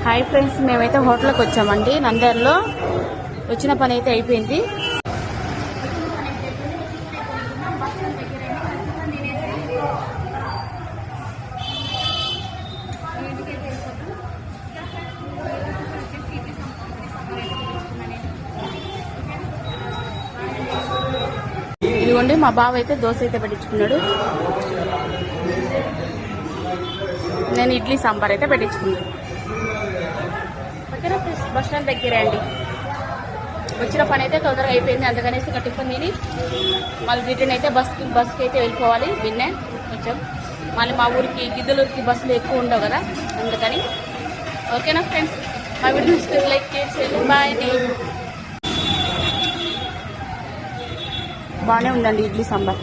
Hi friends, మేమైతే హోటల్కి వచ్చామండి. నంద్యాలలో వచ్చిన పని అయితే అయిపోయింది. ఇదిగోండి, మా బావ అయితే దోశ అయితే పెట్టించుకున్నాడు. నేను ఇడ్లీ సాంబార్ అయితే పెట్టించుకున్నాను. ఓకేనా ఫ్రెండ్స్, బస్ స్టాండ్ దగ్గరే అండి. వచ్చిన పని అయితే తొందరగా అయిపోయింది. అందుకనేసి ఒక టిఫిన్ తిని మళ్ళీ రిటర్న్ అయితే బస్కి అయితే వెళ్ళిపోవాలి. విన్నే కొంచెం మళ్ళీ మా ఊరికి గిద్దలూరికి బస్సులు ఎక్కువ ఉండవు కదా, అందుకని. ఓకేనా ఫ్రెండ్స్, మా వీడియోస్ లైక్ చేసి బాయ్. బాగానే ఉందండి ఇడ్లీ సాంబార్.